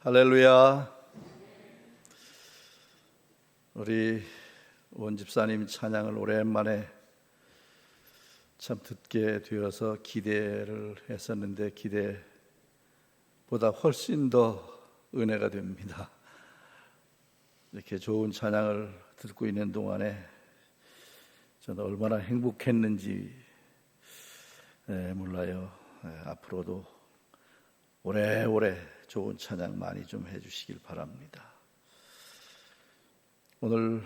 할렐루야. 우리 원 집사님 찬양을 오랜만에 참 듣게 되어서 기대를 했었는데 기대보다 훨씬 더 은혜가 됩니다. 이렇게 좋은 찬양을 듣고 있는 동안에 저는 얼마나 행복했는지 몰라요. 앞으로도 오래오래 좋은 찬양 많이 좀 해주시길 바랍니다. 오늘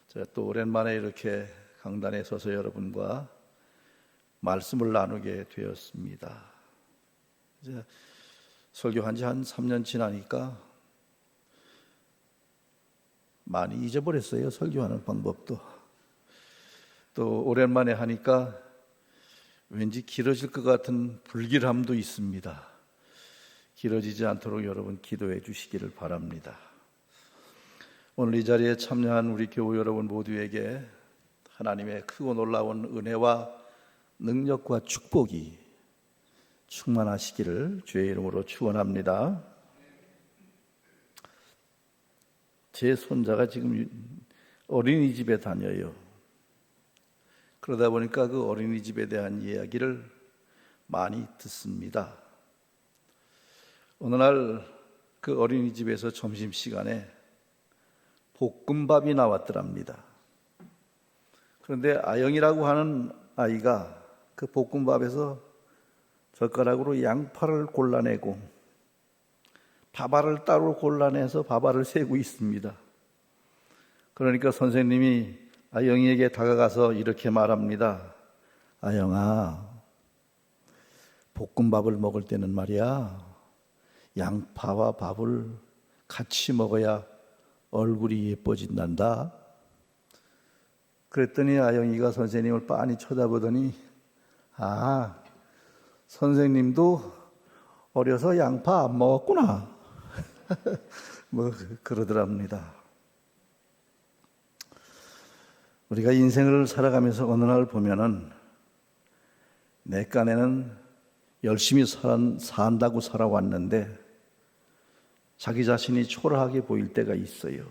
제가 또 오랜만에 이렇게 강단에 서서 여러분과 말씀을 나누게 되었습니다. 이제 설교한 지 한 3년 지나니까 많이 잊어버렸어요. 설교하는 방법도. 또 오랜만에 하니까 왠지 길어질 것 같은 불길함도 있습니다. 길어지지 않도록 여러분 기도해 주시기를 바랍니다. 오늘 이 자리에 참여한 우리 교우 여러분 모두에게 하나님의 크고 놀라운 은혜와 능력과 축복이 충만하시기를 주의 이름으로 축원합니다. 제 손자가 지금 어린이집에 다녀요. 그러다 보니까 그 어린이집에 대한 이야기를 많이 듣습니다. 어느 날 그 어린이집에서 점심시간에 볶음밥이 나왔더랍니다. 그런데 아영이라고 하는 아이가 그 볶음밥에서 젓가락으로 양파를 골라내고 밥알을 따로 골라내서 밥알을 세고 있습니다. 그러니까 선생님이 아영이에게 다가가서 이렇게 말합니다. 아영아, 볶음밥을 먹을 때는 말이야, 양파와 밥을 같이 먹어야 얼굴이 예뻐진단다. 그랬더니 아영이가 선생님을 빤히 쳐다보더니 선생님도 어려서 양파 안 먹었구나. 뭐 그러더랍니다. 우리가 인생을 살아가면서 어느 날 보면은 내 깐에는 열심히 산다고 살아왔는데 자기 자신이 초라하게 보일 때가 있어요.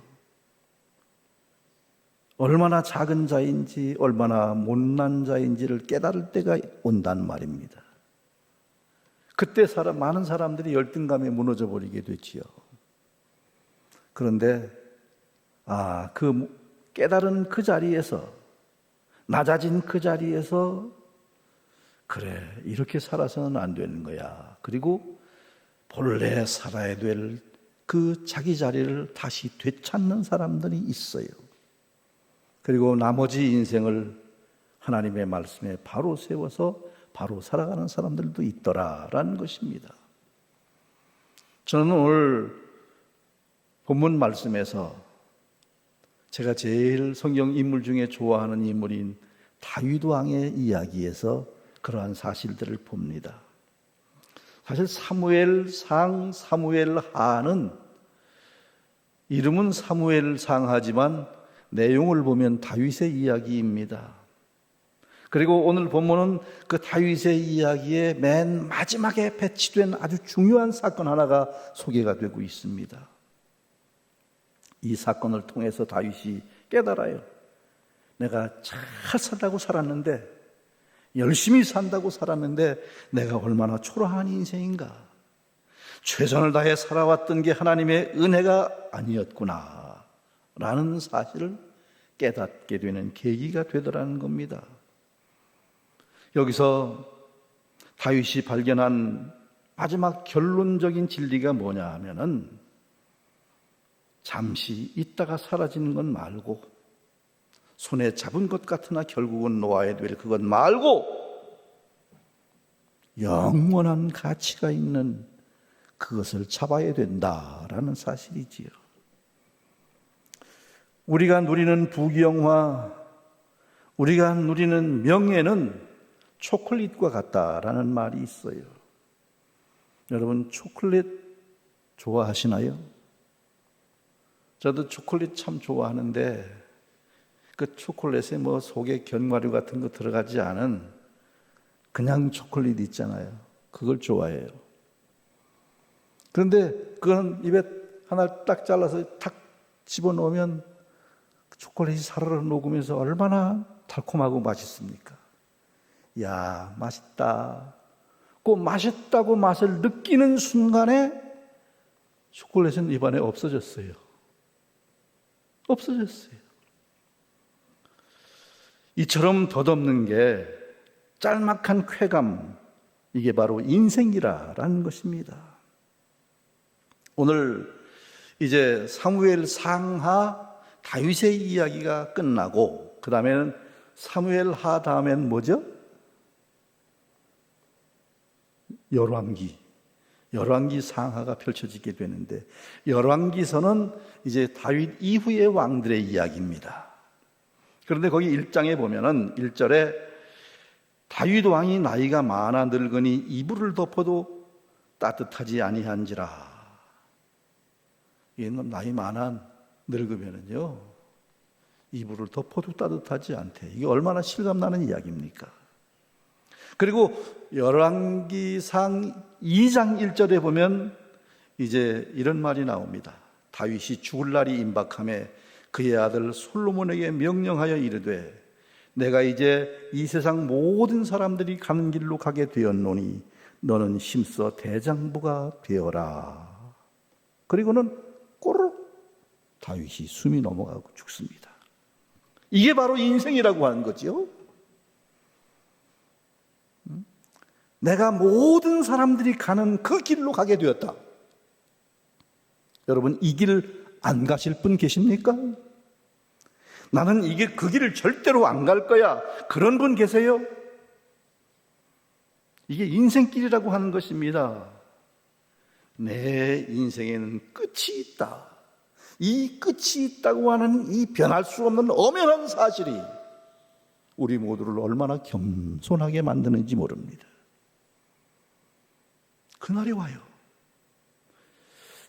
얼마나 작은 자인지 얼마나 못난 자인지를 깨달을 때가 온단 말입니다. 그때 많은 사람들이 열등감에 무너져 버리게 되지요. 그런데 그 깨달은 그 자리에서, 낮아진 그 자리에서 그래, 이렇게 살아서는 안 되는 거야. 그리고 본래 살아야 될 그 자기 자리를 다시 되찾는 사람들이 있어요. 그리고 나머지 인생을 하나님의 말씀에 바로 세워서 바로 살아가는 사람들도 있더라라는 것입니다. 저는 오늘 본문 말씀에서 제가 제일 성경 인물 중에 좋아하는 인물인 다윗 왕의 이야기에서 그러한 사실들을 봅니다. 사실 사무엘상, 사무엘하는 이름은 사무엘상 하지만 내용을 보면 다윗의 이야기입니다. 그리고 오늘 본문은 그 다윗의 이야기의 맨 마지막에 배치된 아주 중요한 사건 하나가 소개가 되고 있습니다. 이 사건을 통해서 다윗이 깨달아요. 내가 잘 산다고 살았는데, 열심히 산다고 살았는데 내가 얼마나 초라한 인생인가. 최선을 다해 살아왔던 게 하나님의 은혜가 아니었구나 라는 사실을 깨닫게 되는 계기가 되더라는 겁니다. 여기서 다윗이 발견한 마지막 결론적인 진리가 뭐냐 하면은 잠시 있다가 사라지는 건 말고, 손에 잡은 것 같으나 결국은 놓아야 될 그것 말고 영원한 가치가 있는 그것을 잡아야 된다라는 사실이지요. 우리가 누리는 부귀영화, 우리가 누리는 명예는 초콜릿과 같다라는 말이 있어요. 여러분 초콜릿 좋아하시나요? 저도 초콜릿 참 좋아하는데 그 초콜릿에 뭐 속에 견과류 같은 거 들어가지 않은 그냥 초콜릿 있잖아요. 그걸 좋아해요. 그런데 그건 입에 하나 딱 잘라서 탁 집어넣으면 초콜릿이 사르르 녹으면서 얼마나 달콤하고 맛있습니까? 야, 맛있다. 그 맛있다고 맛을 느끼는 순간에 초콜릿은 입안에 없어졌어요. 없어졌어요. 이처럼 덧없는 게 짤막한 쾌감, 이게 바로 인생이라는 것입니다. 오늘 이제 사무엘 상하 다윗의 이야기가 끝나고 그 다음에는 사무엘 하 다음에는 뭐죠? 열왕기 상하가 펼쳐지게 되는데, 열왕기서는 이제 다윗 이후의 왕들의 이야기입니다. 그런데 거기 1장에 보면은 1절에 다윗 왕이 나이가 많아 늙으니 이불을 덮어도 따뜻하지 아니한지라. 얘는 나이 많아 늙으면은요, 이불을 덮어도 따뜻하지 않대. 이게 얼마나 실감나는 이야기입니까? 그리고 열왕기상 2장 1절에 보면 이제 이런 말이 나옵니다. 다윗이 죽을 날이 임박하매 그의 아들 솔로몬에게 명령하여 이르되 내가 이제 이 세상 모든 사람들이 가는 길로 가게 되었노니 너는 힘써 대장부가 되어라. 그리고는 꼬르륵 다윗이 숨이 넘어가고 죽습니다. 이게 바로 인생이라고 하는 거죠. 내가 모든 사람들이 가는 그 길로 가게 되었다. 여러분, 이 길 안 가실 분 계십니까? 나는 이게 그 길을 절대로 안 갈 거야. 그런 분 계세요? 이게 인생길이라고 하는 것입니다. 내 인생에는 끝이 있다. 이 끝이 있다고 하는 이 변할 수 없는 엄연한 사실이 우리 모두를 얼마나 겸손하게 만드는지 모릅니다. 그날이 와요.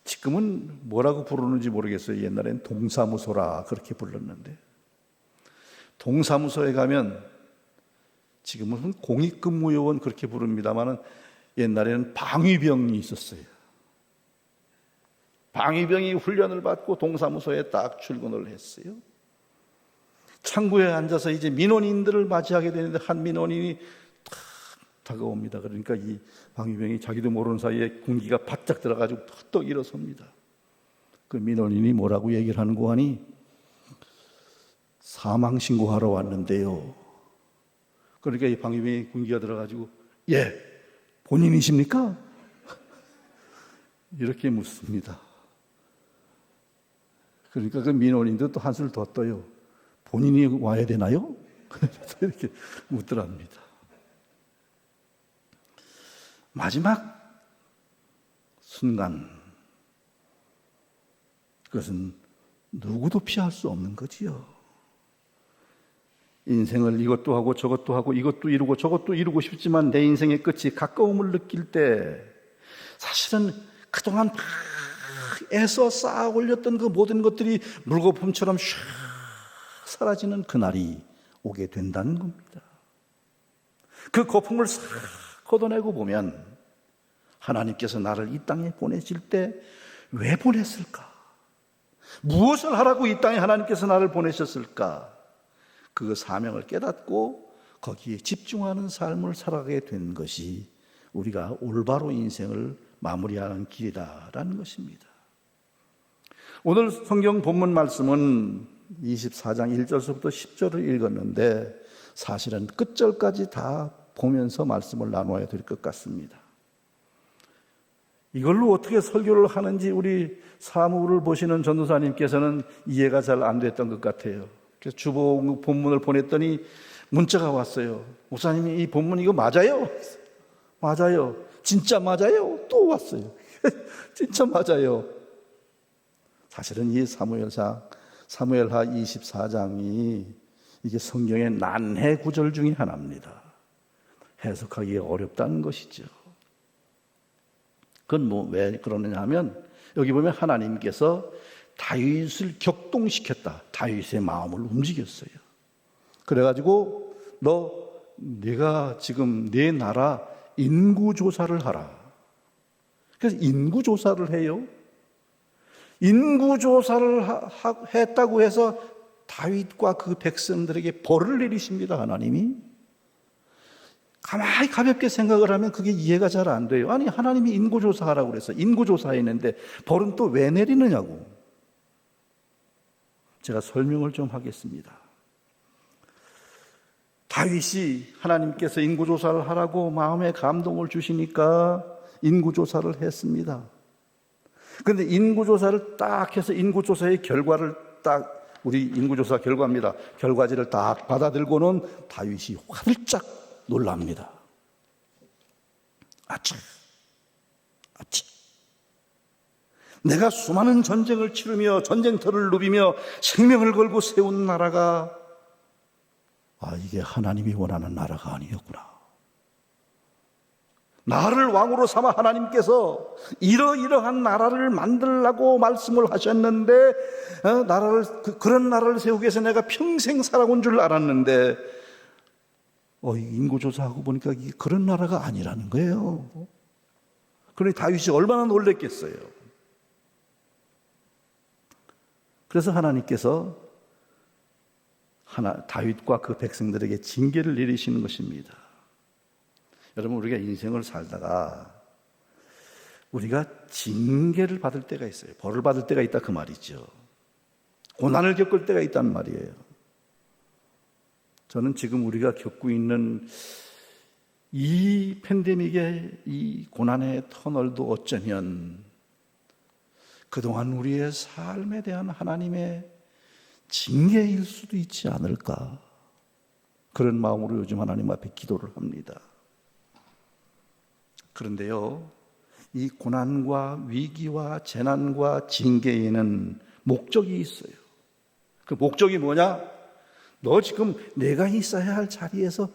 지금은 뭐라고 부르는지 모르겠어요. 옛날엔 동사무소라 그렇게 불렀는데, 동사무소에 가면 지금은 공익근무요원 그렇게 부릅니다만 옛날에는 방위병이 있었어요. 방위병이 훈련을 받고 동사무소에 딱 출근을 했어요. 창구에 앉아서 이제 민원인들을 맞이하게 되는데 한 민원인이 탁 다가옵니다. 그러니까 이 방위병이 자기도 모르는 사이에 군기가 바짝 들어가지고 턱 일어섭니다. 그 민원인이 뭐라고 얘기를 하는고 하니 사망 신고하러 왔는데요. 그러니까 이 방위병이 군기가 들어가지고 예, 본인이십니까? 이렇게 묻습니다. 그러니까 그 민원인도 또 한술 더 떠요. 본인이 와야 되나요? 이렇게 묻더랍니다. 마지막 순간, 그것은 누구도 피할 수 없는 거지요. 인생을 이것도 하고 저것도 하고 이것도 이루고 저것도 이루고 싶지만 내 인생의 끝이 가까움을 느낄 때 사실은 그동안 막 애써 쌓아 올렸던 그 모든 것들이 물거품처럼 샥 사라지는 그날이 오게 된다는 겁니다. 그 거품을 싹 걷어내고 보면 하나님께서 나를 이 땅에 보내실 때 왜 보냈을까? 무엇을 하라고 이 땅에 하나님께서 나를 보내셨을까? 그 사명을 깨닫고 거기에 집중하는 삶을 살아가게 된 것이 우리가 올바로 인생을 마무리하는 길이다라는 것입니다. 오늘 성경 본문 말씀은 24장 1절서부터 10절을 읽었는데 사실은 끝절까지 다 보면서 말씀을 나눠야 될 것 같습니다. 이걸로 어떻게 설교를 하는지 우리 사무를 보시는 전도사님께서는 이해가 잘 안 됐던 것 같아요. 그래서 주보 본문을 보냈더니 문자가 왔어요. 목사님이 이 본문 이거 맞아요? 맞아요. 진짜 맞아요? 또 왔어요. 진짜 맞아요. 사실은 이 사무엘하 24장이 이게 성경의 난해 구절 중에 하나입니다. 해석하기가 어렵다는 것이죠. 그건 왜 그러느냐 하면 여기 보면 하나님께서 다윗을 격동시켰다. 다윗의 마음을 움직였어요. 그래가지고 네가 지금 내 나라 인구 조사를 하라. 그래서 인구조사를 해요. 인구조사를 했다고 해서 다윗과 그 백성들에게 벌을 내리십니다, 하나님이. 가만히 가볍게 생각을 하면 그게 이해가 잘 안 돼요. 아니, 하나님이 인구조사하라고 그래서 인구조사했는데 벌은 또 왜 내리느냐고. 제가 설명을 좀 하겠습니다. 다윗이 하나님께서 인구조사를 하라고 마음에 감동을 주시니까 인구조사를 했습니다. 그런데 인구조사를 딱 해서 인구조사의 결과를 딱, 우리 인구조사 결과입니다. 결과지를 딱 받아들고는 다윗이 화들짝 놀랍니다. 아차, 아차. 내가 수많은 전쟁을 치르며 전쟁터를 누비며 생명을 걸고 세운 나라가, 이게 하나님이 원하는 나라가 아니었구나. 나를 왕으로 삼아 하나님께서 이러이러한 나라를 만들라고 말씀을 하셨는데, 그런 나라를 세우기 위해서 내가 평생 살아온 줄 알았는데, 인구조사하고 보니까 이게 그런 나라가 아니라는 거예요. 그러니 다윗이 얼마나 놀랬겠어요. 그래서 하나님께서 다윗과 그 백성들에게 징계를 내리시는 것입니다. 여러분, 우리가 인생을 살다가 우리가 징계를 받을 때가 있어요. 벌을 받을 때가 있다, 그 말이죠. 고난을 겪을 때가 있단 말이에요. 저는 지금 우리가 겪고 있는 이 팬데믹의 이 고난의 터널도 어쩌면 그동안 우리의 삶에 대한 하나님의 징계일 수도 있지 않을까, 그런 마음으로 요즘 하나님 앞에 기도를 합니다. 그런데요, 이 고난과 위기와 재난과 징계에는 목적이 있어요. 그 목적이 뭐냐? 너 지금 내가 있어야 할 자리에서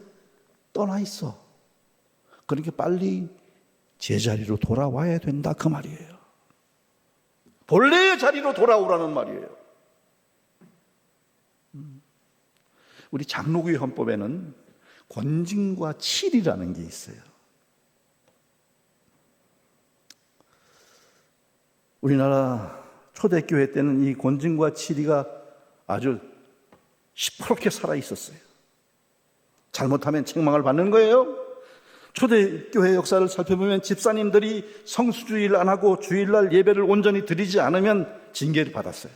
떠나 있어. 그러니까 빨리 제자리로 돌아와야 된다, 그 말이에요. 본래의 자리로 돌아오라는 말이에요. 우리 장로교회 헌법에는 권징과 칠이라는 게 있어요. 우리나라 초대교회 때는 이 권징과 칠이가 아주 시퍼렇게 살아 있었어요. 잘못하면 책망을 받는 거예요. 초대교회 역사를 살펴보면 집사님들이 성수주의를 안 하고 주일날 예배를 온전히 드리지 않으면 징계를 받았어요.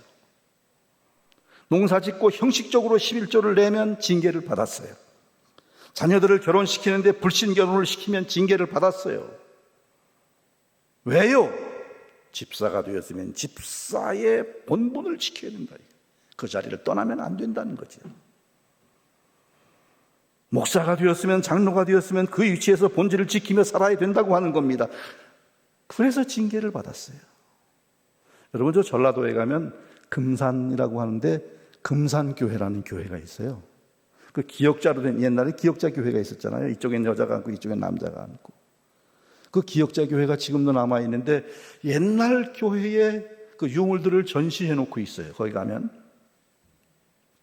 농사 짓고 형식적으로 11조를 내면 징계를 받았어요. 자녀들을 결혼시키는데 불신 결혼을 시키면 징계를 받았어요. 왜요? 집사가 되었으면 집사의 본분을 지켜야 된다. 그 자리를 떠나면 안 된다는 거죠. 목사가 되었으면, 장로가 되었으면 그 위치에서 본질을 지키며 살아야 된다고 하는 겁니다. 그래서 징계를 받았어요. 여러분, 저 전라도에 가면 금산이라고 하는데 금산교회라는 교회가 있어요. 그 기역자로 된, 옛날에 기역자 교회가 있었잖아요. 이쪽엔 여자가 앉고 이쪽엔 남자가 앉고. 그 기역자 교회가 지금도 남아있는데 옛날 교회의 그 유물들을 전시해 놓고 있어요. 거기 가면.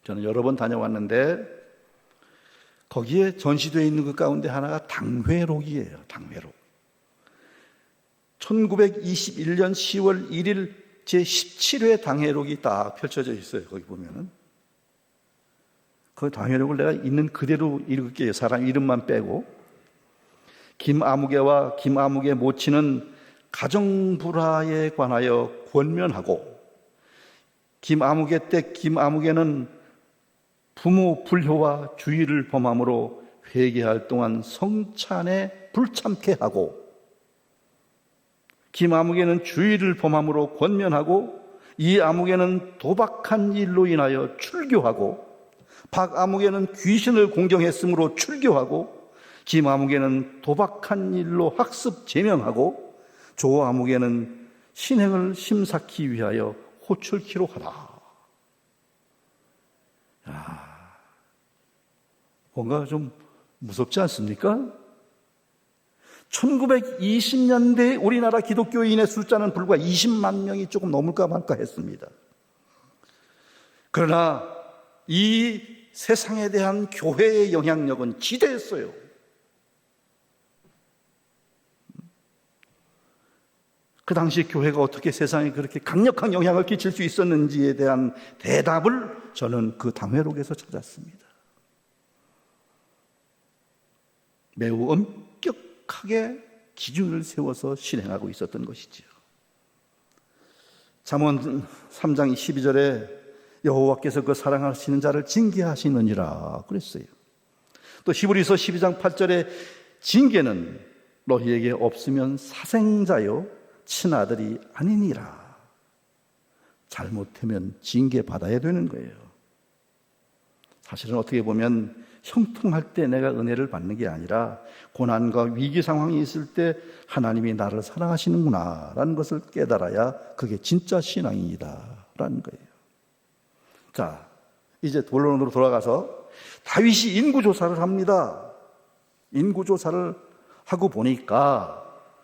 저는 여러 번 다녀왔는데 거기에 전시되어 있는 것 가운데 하나가 당회록이에요. 당회록. 1921년 10월 1일 제17회 당회록이 딱 펼쳐져 있어요. 거기 보면은. 그 당회록을 내가 있는 그대로 읽을게요. 사람 이름만 빼고. 김아무개와 김아무개 모친은 가정불화에 관하여 권면하고, 김아무개 때 김아무개는 부모 불효와 주의를 범함으로 회개할 동안 성찬에 불참케 하고, 김아무개는 주의를 범함으로 권면하고, 이 아무개는 도박한 일로 인하여 출교하고, 박아무개는 귀신을 공경했으므로 출교하고, 김아무개는 도박한 일로 학습 제명하고, 조아무개는 신행을 심사하기 위하여 호출키로 하라. 뭔가 좀 무섭지 않습니까? 1920년대 우리나라 기독교인의 숫자는 불과 20만 명이 조금 넘을까 말까 했습니다. 그러나 이 세상에 대한 교회의 영향력은 지대했어요. 그 당시 교회가 어떻게 세상에 그렇게 강력한 영향을 끼칠 수 있었는지에 대한 대답을 저는 그 당회록에서 찾았습니다. 매우 엄격하게 기준을 세워서 실행하고 있었던 것이지요. 잠언 3장 12절에 여호와께서 그 사랑하시는 자를 징계하시느니라 그랬어요. 또 히브리서 12장 8절에 징계는 너희에게 없으면 사생자요 친아들이 아니니라. 잘못하면 징계받아야 되는 거예요. 사실은 어떻게 보면 형통할 때 내가 은혜를 받는 게 아니라 고난과 위기 상황이 있을 때 하나님이 나를 사랑하시는구나 라는 것을 깨달아야 그게 진짜 신앙이다 라는 거예요. 자, 이제 본론으로 돌아가서 다윗이 인구조사를 합니다. 인구조사를 하고 보니까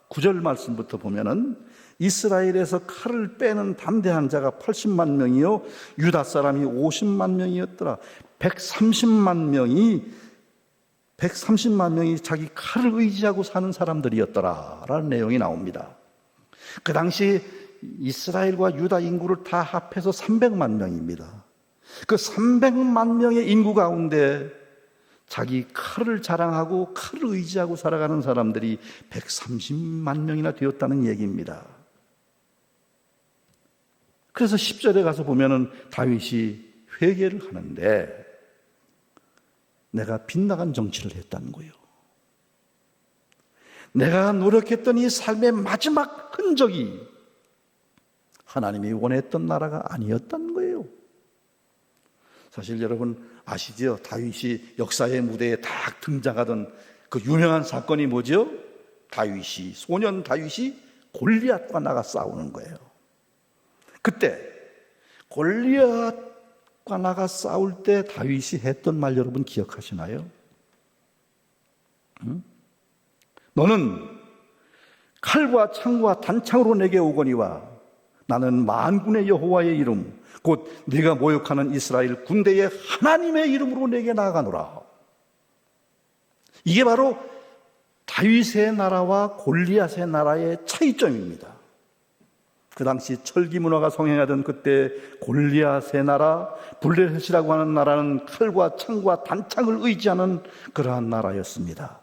9절 말씀부터 보면은 이스라엘에서 칼을 빼는 담대한 자가 80만 명이요 유다 사람이 50만 명이었더라. 130만 명이 자기 칼을 의지하고 사는 사람들이었더라 라는 내용이 나옵니다. 그 당시 이스라엘과 유다 인구를 다 합해서 300만 명입니다. 그 300만 명의 인구 가운데 자기 칼을 자랑하고 칼을 의지하고 살아가는 사람들이 130만 명이나 되었다는 얘기입니다. 그래서 10절에 가서 보면은 다윗이 회개를 하는데 내가 빗나간 정치를 했다는 거예요. 내가 노력했던 이 삶의 마지막 흔적이 하나님이 원했던 나라가 아니었다는 거예요. 사실 여러분 아시죠? 다윗이 역사의 무대에 딱 등장하던 그 유명한 사건이 뭐죠? 소년 다윗이 골리앗과 나가 싸우는 거예요. 그때 골리앗과 나가 싸울 때 다윗이 했던 말 여러분 기억하시나요? 너는 칼과 창과 단창으로 내게 오거니와 나는 만군의 여호와의 이름 곧 네가 모욕하는 이스라엘 군대의 하나님의 이름으로 내게 나아가노라. 이게 바로 다윗의 나라와 골리앗의 나라의 차이점입니다. 그 당시 철기 문화가 성행하던 그때 골리앗의 나라, 블레셋이라고 하는 나라는 칼과 창과 단창을 의지하는 그러한 나라였습니다.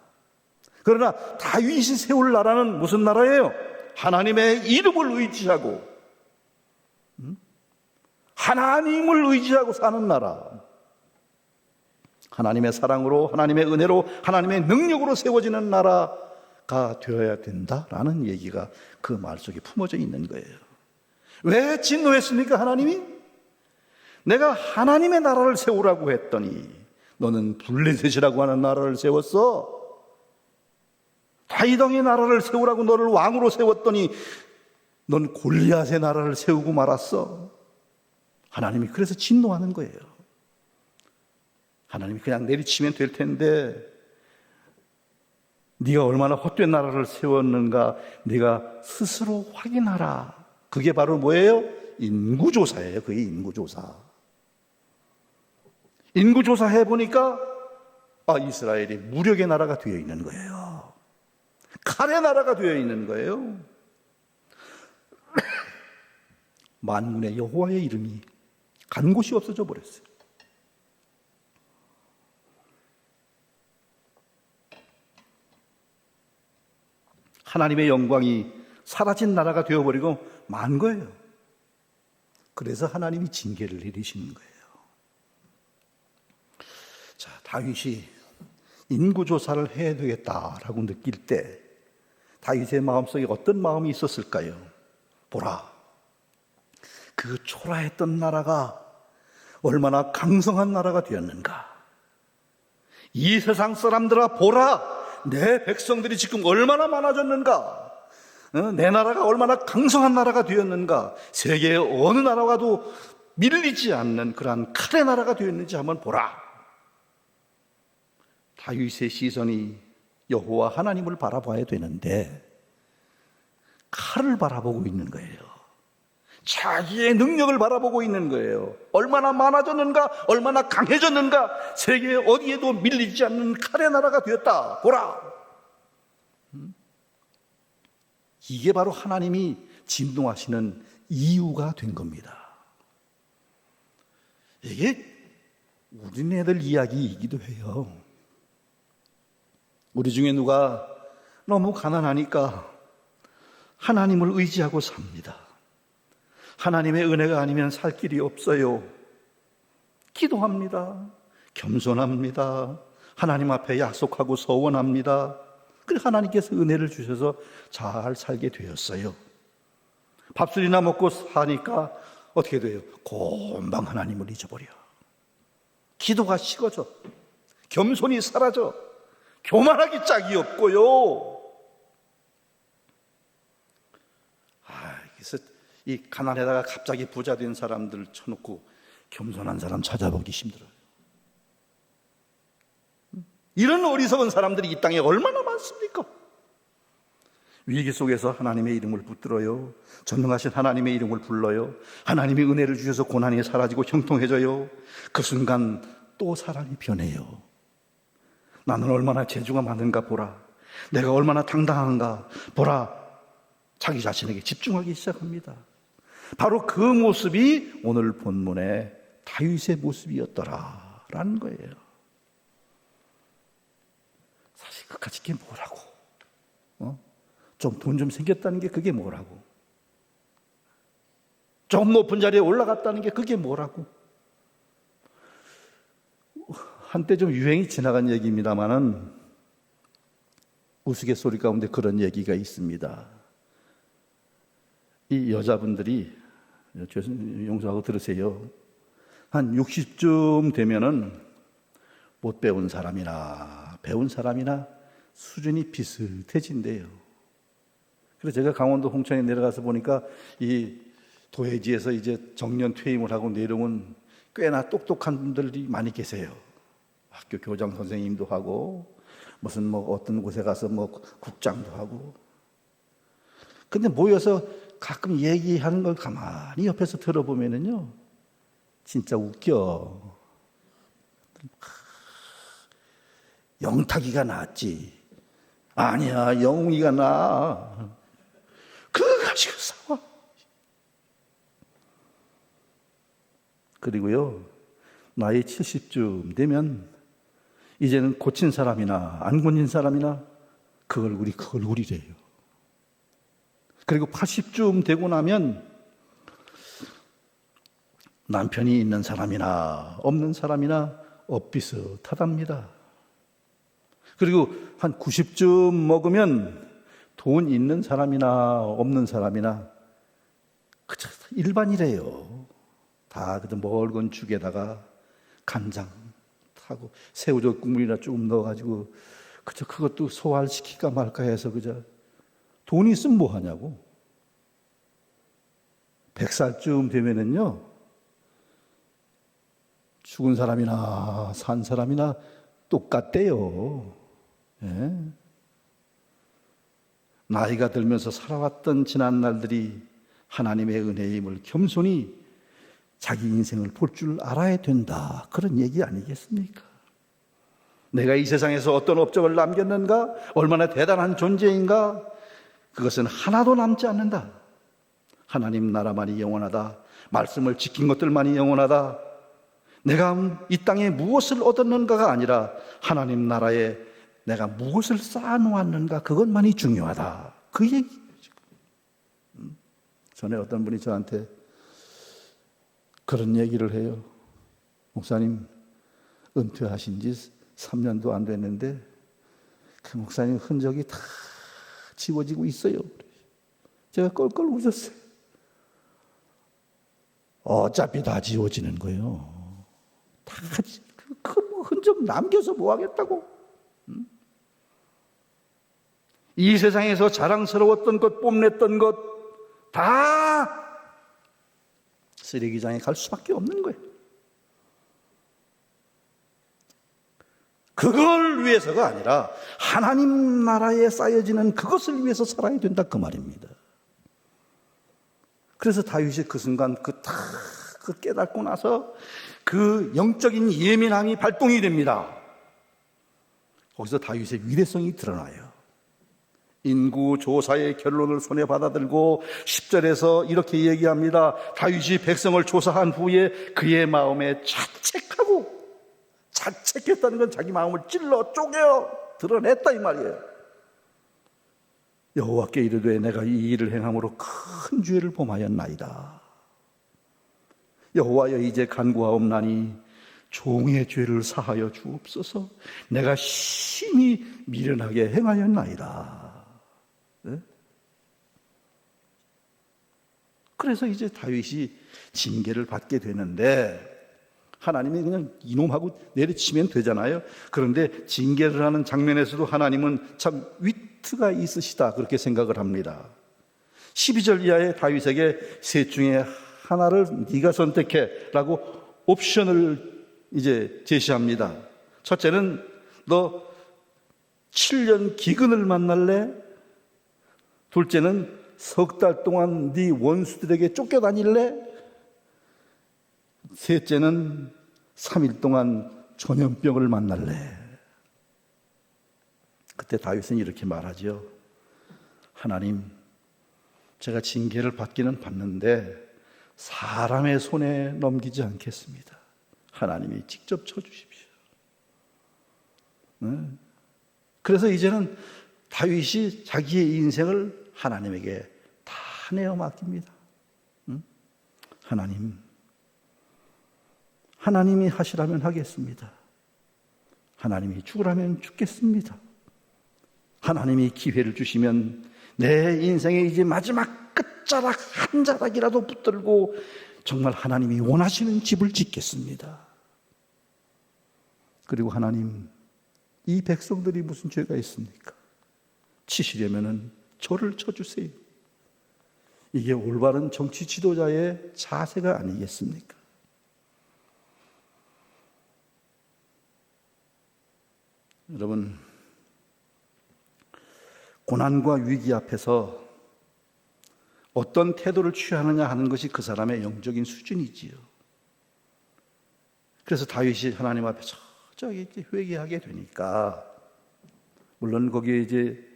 그러나 다윗이 세울 나라는 무슨 나라예요? 하나님의 이름을 의지하고 하나님을 의지하고 사는 나라. 하나님의 사랑으로, 하나님의 은혜로, 하나님의 능력으로 세워지는 나라가 되어야 된다라는 얘기가 그 말 속에 품어져 있는 거예요. 왜 진노했습니까? 하나님이? 내가 하나님의 나라를 세우라고 했더니 너는 블레셋이라고 하는 나라를 세웠어. 다윗 왕의 나라를 세우라고 너를 왕으로 세웠더니 넌 골리앗의 나라를 세우고 말았어. 하나님이 그래서 진노하는 거예요. 하나님이 그냥 내리치면 될 텐데 네가 얼마나 헛된 나라를 세웠는가 네가 스스로 확인하라. 그게 바로 뭐예요? 인구조사예요. 그게 인구조사. 인구조사 해보니까 이스라엘이 무력의 나라가 되어 있는 거예요. 칼의 나라가 되어 있는 거예요. 만군의 여호와의 이름이 간 곳이 없어져 버렸어요. 하나님의 영광이 사라진 나라가 되어버리고 만 거예요. 그래서 하나님이 징계를 내리시는 거예요. 자, 다윗이 인구조사를 해야 되겠다라고 느낄 때 다윗의 마음속에 어떤 마음이 있었을까요? 보라, 그 초라했던 나라가 얼마나 강성한 나라가 되었는가. 이 세상 사람들아 보라, 내 백성들이 지금 얼마나 많아졌는가. 내 나라가 얼마나 강성한 나라가 되었는가. 세계의 어느 나라와도 밀리지 않는 그러한 칼의 나라가 되었는지 한번 보라. 다윗의 시선이 여호와 하나님을 바라봐야 되는데 칼을 바라보고 있는 거예요. 자기의 능력을 바라보고 있는 거예요. 얼마나 많아졌는가, 얼마나 강해졌는가. 세계 어디에도 밀리지 않는 칼의 나라가 되었다. 보라. 이게 바로 하나님이 진동하시는 이유가 된 겁니다. 이게 우리네들 이야기이기도 해요. 우리 중에 누가 너무 가난하니까 하나님을 의지하고 삽니다. 하나님의 은혜가 아니면 살 길이 없어요. 기도합니다. 겸손합니다. 하나님 앞에 약속하고 서원합니다. 그래서 하나님께서 은혜를 주셔서 잘 살게 되었어요. 밥술이나 먹고 사니까 어떻게 돼요? 금방 하나님을 잊어버려. 기도가 식어져. 겸손이 사라져. 교만하기 짝이 없고요. 그래서 이 가난에다가 갑자기 부자 된 사람들 쳐놓고 겸손한 사람 찾아보기 힘들어요. 이런 어리석은 사람들이 이 땅에 얼마나 많습니까? 위기 속에서 하나님의 이름을 붙들어요. 전능하신 하나님의 이름을 불러요. 하나님이 은혜를 주셔서 고난이 사라지고 형통해져요. 그 순간 또 사람이 변해요. 나는 얼마나 재주가 많은가 보라. 내가 얼마나 당당한가 보라. 자기 자신에게 집중하기 시작합니다. 바로 그 모습이 오늘 본문의 다윗의 모습이었더라라는 거예요. 사실 그까짓 게 뭐라고? 좀 돈 좀 생겼다는 게 그게 뭐라고? 좀 높은 자리에 올라갔다는 게 그게 뭐라고? 한때 좀 유행이 지나간 얘기입니다만은 우스갯소리 가운데 그런 얘기가 있습니다. 이 여자분들이, 용서하고 들으세요. 한 60쯤 되면은 못 배운 사람이나 배운 사람이나 수준이 비슷해진대요. 그래서 제가 강원도 홍천에 내려가서 보니까 이 도해지에서 이제 정년 퇴임을 하고 내려온 꽤나 똑똑한 분들이 많이 계세요. 학교 교장 선생님도 하고 무슨 뭐 어떤 곳에 가서 뭐 국장도 하고. 근데 모여서 가끔 얘기하는 걸 가만히 옆에서 들어보면은요, 진짜 웃겨. 영탁이가 낫지. 아니야, 영웅이가 나. 그거 가지고 싸워. 그리고요, 나이 70쯤 되면 이제는 고친 사람이나 안 고친 사람이나 그 얼굴이래요. 그리고 80쯤 되고 나면 남편이 있는 사람이나 없는 사람이나 엇비슷하답니다. 그리고 한 90쯤 먹으면 돈 있는 사람이나 없는 사람이나 그저 일반이래요. 다 그저 멀건 죽에다가 간장 타고 새우젓 국물이나 조금 넣어가지고 그저 그것도 소화시킬까 말까 해서 그저 돈 있으면 뭐 하냐고. 100살쯤 되면은요, 죽은 사람이나 산 사람이나 똑같대요. 예. 나이가 들면서 살아왔던 지난 날들이 하나님의 은혜의 힘을 겸손히 자기 인생을 볼 줄 알아야 된다. 그런 얘기 아니겠습니까? 내가 이 세상에서 어떤 업적을 남겼는가? 얼마나 대단한 존재인가? 그것은 하나도 남지 않는다. 하나님 나라만이 영원하다. 말씀을 지킨 것들만이 영원하다. 내가 이 땅에 무엇을 얻었는가가 아니라 하나님 나라에 내가 무엇을 쌓아놓았는가, 그것만이 중요하다. 그 얘기예요, 지금. 전에 어떤 분이 저한테 그런 얘기를 해요. 목사님, 은퇴하신 지 3년도 안 됐는데 그 목사님 흔적이 다 지워지고 있어요. 제가 껄껄 웃었어요. 어차피 다 지워지는 거예요. 다 그 흔적 남겨서 뭐 하겠다고? 이 세상에서 자랑스러웠던 것, 뽐냈던 것 다 쓰레기장에 갈 수밖에 없는 거예요. 그걸 위해서가 아니라 하나님 나라에 쌓여지는 그것을 위해서 살아야 된다, 그 말입니다. 그래서 다윗이 그 순간 그 깨닫고 나서 그 영적인 예민함이 발동이 됩니다. 거기서 다윗의 위대성이 드러나요. 인구 조사의 결론을 손에 받아들고 10절에서 이렇게 얘기합니다. 다윗이 백성을 조사한 후에 그의 마음에 자책했다는 건 자기 마음을 찔러 쪼개어 드러냈다 이 말이에요. 여호와께 이르되 내가 이 일을 행함으로 큰 죄를 범하였나이다. 여호와여 이제 간구하옵나니 종의 죄를 사하여 주옵소서. 내가 심히 미련하게 행하였나이다. 네? 그래서 이제 다윗이 징계를 받게 되는데 하나님이 그냥 이놈하고 내리치면 되잖아요. 그런데 징계를 하는 장면에서도 하나님은 참 위트가 있으시다 그렇게 생각을 합니다. 12절 이하의 다윗에게 셋 중에 하나를 네가 선택해 라고 옵션을 이제 제시합니다. 첫째는 너 7년 기근을 만날래? 둘째는 석 달 동안 네 원수들에게 쫓겨다닐래? 셋째는 3일 동안 전염병을 만날래? 그때 다윗은 이렇게 말하죠. 하나님, 제가 징계를 받기는 받는데 사람의 손에 넘기지 않겠습니다. 하나님이 직접 쳐주십시오. 그래서 이제는 다윗이 자기의 인생을 하나님에게 다 내어 맡깁니다. 하나님이 하시라면 하겠습니다. 하나님이 죽으라면 죽겠습니다. 하나님이 기회를 주시면 내 인생의 이제 마지막 끝자락 한 자락이라도 붙들고 정말 하나님이 원하시는 집을 짓겠습니다. 그리고 하나님, 이 백성들이 무슨 죄가 있습니까? 치시려면은 저를 쳐주세요. 이게 올바른 정치 지도자의 자세가 아니겠습니까? 여러분, 고난과 위기 앞에서 어떤 태도를 취하느냐 하는 것이 그 사람의 영적인 수준이지요. 그래서 다윗이 하나님 앞에 저기 회개하게 되니까, 물론 거기에 이제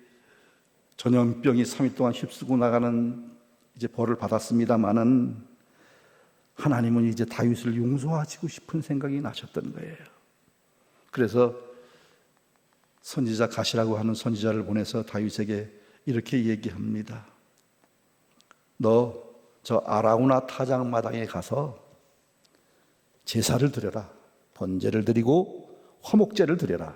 전염병이 3일 동안 휩쓰고 나가는 이제 벌을 받았습니다만은 하나님은 이제 다윗을 용서하시고 싶은 생각이 나셨던 거예요. 그래서 선지자 갓이라고 하는 선지자를 보내서 다윗에게 이렇게 얘기합니다. 너 저 아라우나 타작마당에 가서 제사를 드려라. 번제를 드리고 화목제를 드려라.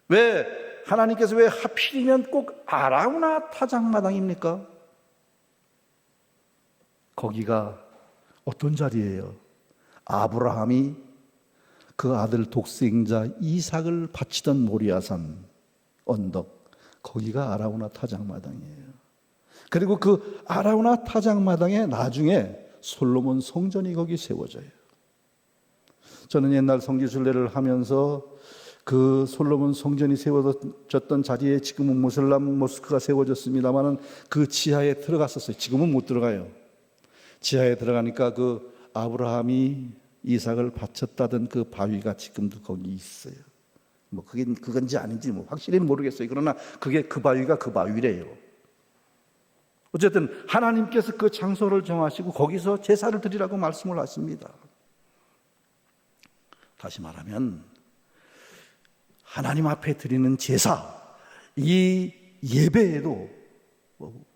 왜 하나님께서 왜 하필이면 꼭 아라우나 타작마당입니까? 거기가 어떤 자리예요? 아브라함이 그 아들 독생자 이삭을 바치던 모리아산 언덕, 거기가 아라우나 타작마당이에요. 그리고 그 아라우나 타작마당에 나중에 솔로몬 성전이 거기 세워져요. 저는 옛날 성지순례를 하면서 그 솔로몬 성전이 세워졌던 자리에 지금은 모슬람 모스크가 세워졌습니다만 그 지하에 들어갔었어요. 지금은 못 들어가요. 지하에 들어가니까 그 아브라함이 이삭을 바쳤다던 그 바위가 지금도 거기 있어요. 뭐 그건지 아닌지 뭐 확실히는 모르겠어요. 그러나 그게 그 바위가 그 바위래요. 어쨌든 하나님께서 그 장소를 정하시고 거기서 제사를 드리라고 말씀을 하십니다. 다시 말하면 하나님 앞에 드리는 제사, 이 예배에도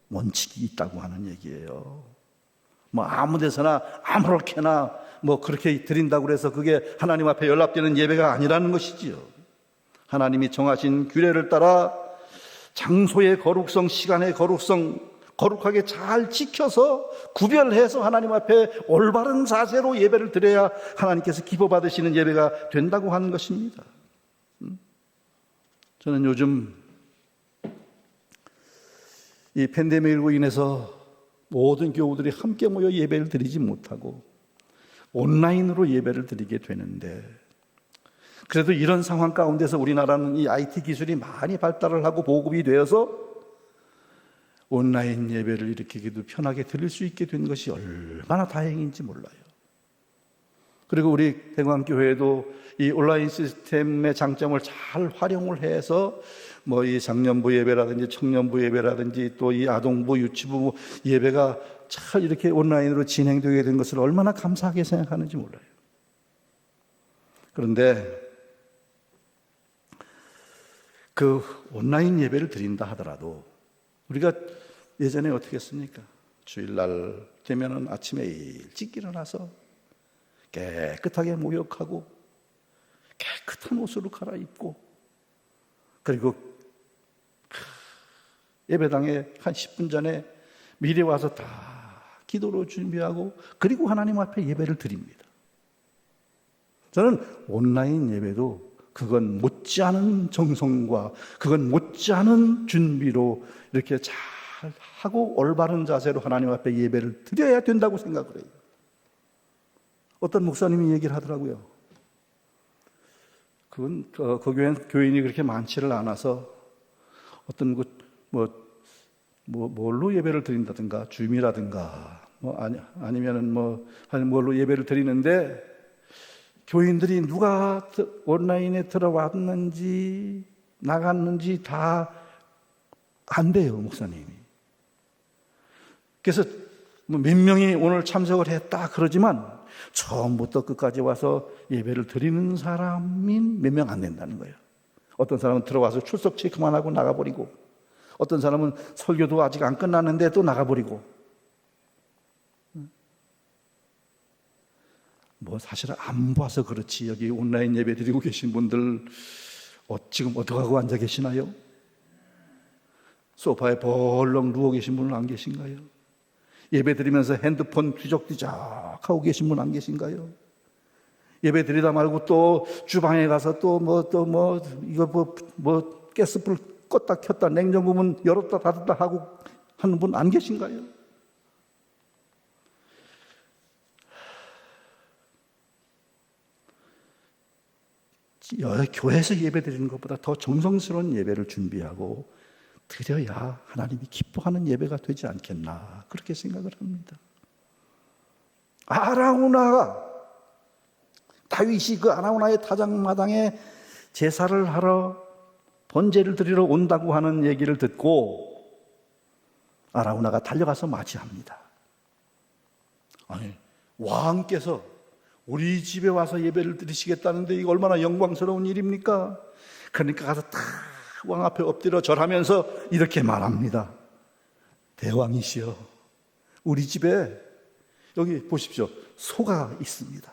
원칙이 있다고 하는 얘기예요. 뭐 아무 데서나 아무렇게나 뭐 그렇게 드린다고 해서 그게 하나님 앞에 연락되는 예배가 아니라는 것이지요. 하나님이 정하신 규례를 따라 장소의 거룩성, 시간의 거룩성 거룩하게 잘 지켜서 구별해서 하나님 앞에 올바른 자세로 예배를 드려야 하나님께서 기뻐 받으시는 예배가 된다고 하는 것입니다. 저는 요즘 이 팬데믹으로 인해서 모든 교우들이 함께 모여 예배를 드리지 못하고 온라인으로 예배를 드리게 되는데, 그래도 이런 상황 가운데서 우리나라는 이 IT 기술이 많이 발달을 하고 보급이 되어서 온라인 예배를 이렇게 편하게 드릴 수 있게 된 것이 얼마나 다행인지 몰라요. 그리고 우리 대광교회도 이 온라인 시스템의 장점을 잘 활용을 해서 뭐 이 장년부 예배라든지 청년부 예배라든지 또 이 아동부 유치부 예배가 잘 이렇게 온라인으로 진행되게 된 것을 얼마나 감사하게 생각하는지 몰라요. 그런데 그 온라인 예배를 드린다 하더라도 우리가 예전에 어떻게 했습니까? 주일날 되면은 아침에 일찍 일어나서 깨끗하게 목욕하고 깨끗한 옷으로 갈아입고 그리고 예배당에 한 10분 전에 미리 와서 다 기도로 준비하고 그리고 하나님 앞에 예배를 드립니다. 저는 온라인 예배도 그건 못지않은 정성과 그건 못지않은 준비로 이렇게 잘 하고 올바른 자세로 하나님 앞에 예배를 드려야 된다고 생각을 해요. 어떤 목사님이 얘기를 하더라고요. 그건 그 교회는 교인이 그렇게 많지를 않아서 어떤 뭘로 예배를 드린다든가 줌이라든가 아니면은 뭘로 예배를 드리는데 교인들이 누가 온라인에 들어왔는지 나갔는지 다 안 돼요, 목사님이. 그래서 몇 명이 오늘 참석을 했다 그러지만 처음부터 끝까지 와서 예배를 드리는 사람이 몇 명 안 된다는 거예요. 어떤 사람은 들어와서 출석 체크만 하고 나가버리고 어떤 사람은 설교도 아직 안 끝났는데 또 나가버리고 사실 안 봐서 그렇지 여기 온라인 예배 드리고 계신 분들 지금 어떻게 하고 앉아 계시나요? 소파에 벌렁 누워 계신 분은 안 계신가요? 예배 드리면서 핸드폰 뒤적뒤적 하고 계신 분 안 계신가요? 예배 드리다 말고 또 주방에 가서 가스불 껐다 켰다 냉장고 문 열었다 닫았다 하고 하는 분 안 계신가요? 교회에서 예배 드리는 것보다 더 정성스러운 예배를 준비하고 드려야 하나님이 기뻐하는 예배가 되지 않겠나 그렇게 생각을 합니다. 아라우나가 다윗이 그 아라우나의 타작마당에 제사를 하러 번제를 드리러 온다고 하는 얘기를 듣고 아라우나가 달려가서 맞이합니다. 아니, 왕께서 우리 집에 와서 예배를 드리시겠다는데 이거 얼마나 영광스러운 일입니까? 그러니까 가서 다 왕 앞에 엎드려 절하면서 이렇게 말합니다. 대왕이시여, 우리 집에 여기 보십시오. 소가 있습니다.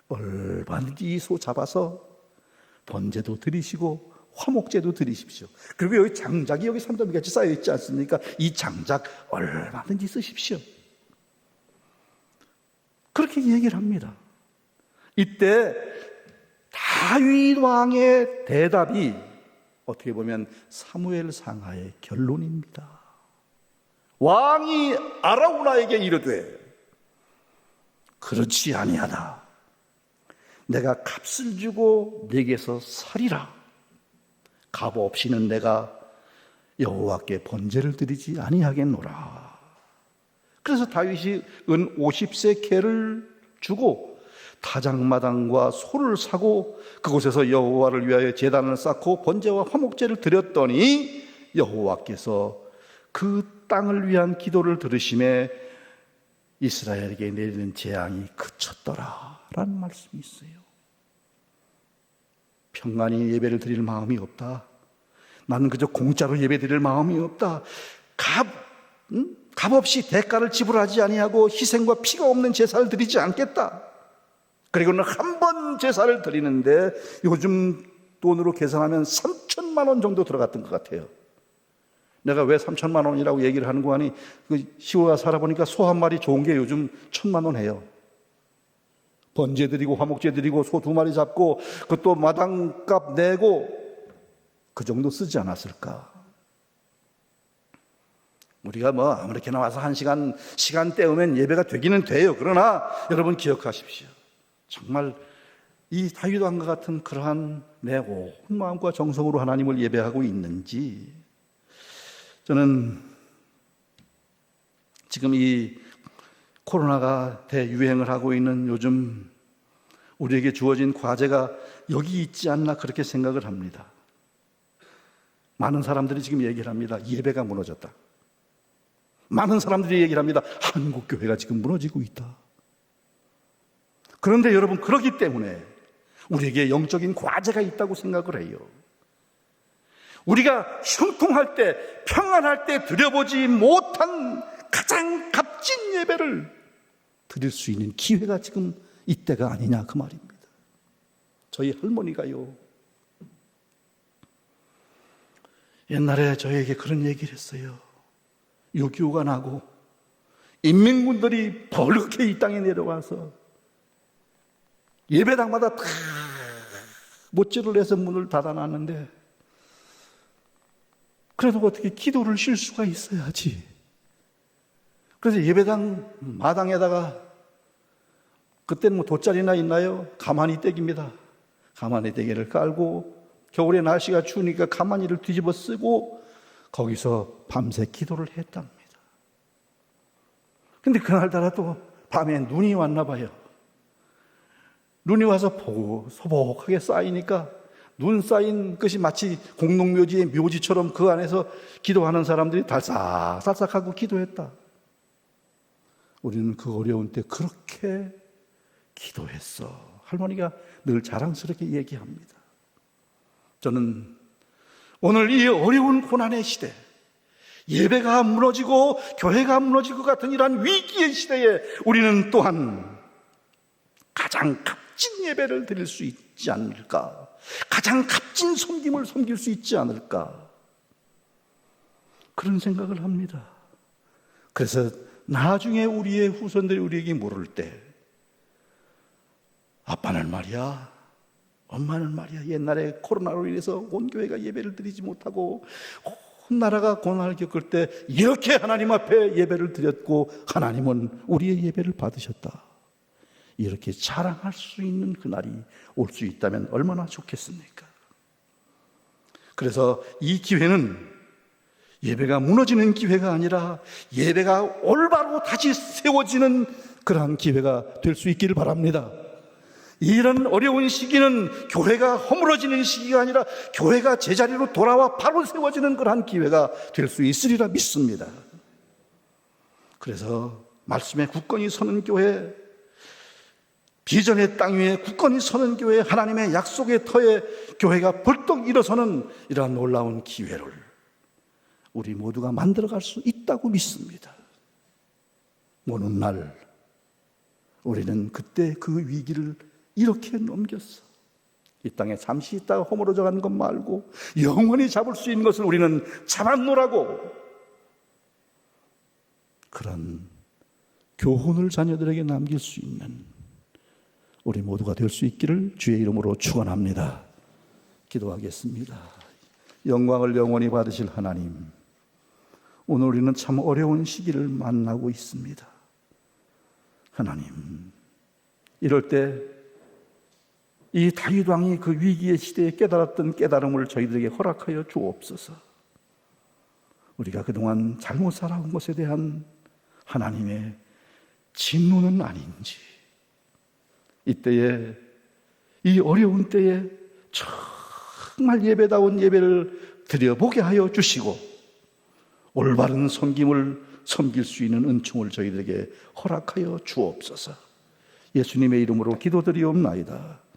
얼마든지 이 소 잡아서 번제도 드리시고 화목제도 드리십시오. 그리고 여기 장작이 여기 산더미같이 쌓여 있지 않습니까? 이 장작 얼마든지 쓰십시오. 그렇게 얘기를 합니다. 이때 다윗 왕의 대답이 어떻게 보면 사무엘 상하의 결론입니다. 왕이 아라우나에게 이르되 그렇지 아니하다. 내가 값을 주고 내게서 살이라. 값 없이는 내가 여호와께 번제를 드리지 아니하겠노라. 그래서 다윗이 은 50세겔을 주고 타작마당과 소를 사고 그곳에서 여호와를 위하여 제단을 쌓고 번제와 화목제를 드렸더니 여호와께서 그 땅을 위한 기도를 들으심에 이스라엘에게 내리는 재앙이 그쳤더라 라는 말씀이 있어요. 평안히 예배를 드릴 마음이 없다. 나는 그저 공짜로 예배 드릴 마음이 없다. 값 없이 대가를 지불하지 아니하고 희생과 피가 없는 제사를 드리지 않겠다. 그리고는 한 번 제사를 드리는데 요즘 돈으로 계산하면 3천만 원 정도 들어갔던 것 같아요. 내가 왜 3천만 원이라고 얘기를 하는 거 아니, 시골에 살아보니까 소 한 마리 좋은 게 요즘 1,000만 원 해요. 번제 드리고 화목제 드리고 소 2마리 잡고 그것도 마당값 내고 그 정도 쓰지 않았을까. 우리가 아무렇게나 와서 1시간 시간 때우면 예배가 되기는 돼요. 그러나 여러분 기억하십시오. 정말 이 다윗 왕과 같은 그러한 내 온 마음과 정성으로 하나님을 예배하고 있는지. 저는 지금 이 코로나가 대유행을 하고 있는 요즘 우리에게 주어진 과제가 여기 있지 않나 그렇게 생각을 합니다. 많은 사람들이 지금 얘기를 합니다. 예배가 무너졌다. 많은 사람들이 얘기를 합니다. 한국 교회가 지금 무너지고 있다. 그런데 여러분, 그렇기 때문에 우리에게 영적인 과제가 있다고 생각을 해요. 우리가 형통할 때, 평안할 때 드려보지 못한 가장 값진 예배를 드릴 수 있는 기회가 지금 이때가 아니냐 그 말입니다. 저희 할머니가요, 옛날에 저에게 그런 얘기를 했어요. 6.25가 나고 인민군들이 벌겋게 이 땅에 내려와서 예배당마다 다 못질을 해서 문을 닫아놨는데, 그래도 어떻게 기도를 쉴 수가 있어야지. 그래서 예배당 마당에다가, 그때는 뭐 돗자리나 있나요? 가마니 떼기입니다. 가마니 떼기를 깔고 겨울에 날씨가 추우니까 가마니를 뒤집어 쓰고 거기서 밤새 기도를 했답니다. 근데 그날따라 또 밤에 눈이 왔나 봐요. 눈이 와서 소복하게 쌓이니까 눈 쌓인 것이 마치 공동묘지의 묘지처럼 그 안에서 기도하는 사람들이 달싹달싹하고 기도했다. 우리는 그 어려운 때 그렇게 기도했어. 할머니가 늘 자랑스럽게 얘기합니다. 저는 오늘 이 어려운 고난의 시대, 예배가 무너지고 교회가 무너질 것 같은 이러한 위기의 시대에 우리는 또한 가장 값진 예배를 드릴 수 있지 않을까, 가장 값진 섬김을 섬길 수 있지 않을까, 그런 생각을 합니다. 그래서 나중에 우리의 후손들이 우리에게 물을 때, 아빠는 말이야, 엄마는 말이야, 옛날에 코로나로 인해서 온 교회가 예배를 드리지 못하고 온 나라가 고난을 겪을 때 이렇게 하나님 앞에 예배를 드렸고 하나님은 우리의 예배를 받으셨다, 이렇게 자랑할 수 있는 그날이 올 수 있다면 얼마나 좋겠습니까? 그래서 이 기회는 예배가 무너지는 기회가 아니라 예배가 올바로 다시 세워지는 그러한 기회가 될 수 있기를 바랍니다. 이런 어려운 시기는 교회가 허물어지는 시기가 아니라 교회가 제자리로 돌아와 바로 세워지는 그러한 기회가 될 수 있으리라 믿습니다. 그래서 말씀에 굳건히 서는 교회, 비전의 땅 위에 굳건히 서는 교회, 하나님의 약속의 터에 교회가 벌떡 일어서는 이러한 놀라운 기회를 우리 모두가 만들어갈 수 있다고 믿습니다. 오는 날 우리는 그때 그 위기를 이렇게 넘겼어. 이 땅에 잠시 있다가 허물어져 가는 것 말고 영원히 잡을 수 있는 것을 우리는 잡았노라고, 그런 교훈을 자녀들에게 남길 수 있는 우리 모두가 될 수 있기를 주의 이름으로 축원합니다. 기도하겠습니다. 영광을 영원히 받으실 하나님, 오늘 우리는 참 어려운 시기를 만나고 있습니다. 하나님, 이럴 때 이 다윗 왕이 그 위기의 시대에 깨달았던 깨달음을 저희들에게 허락하여 주옵소서. 우리가 그동안 잘못 살아온 것에 대한 하나님의 진노는 아닌지, 이때에, 이 어려운 때에 정말 예배다운 예배를 드려보게 하여 주시고 올바른 섬김을 섬길 수 있는 은총을 저희들에게 허락하여 주옵소서. 예수님의 이름으로 기도드리옵나이다.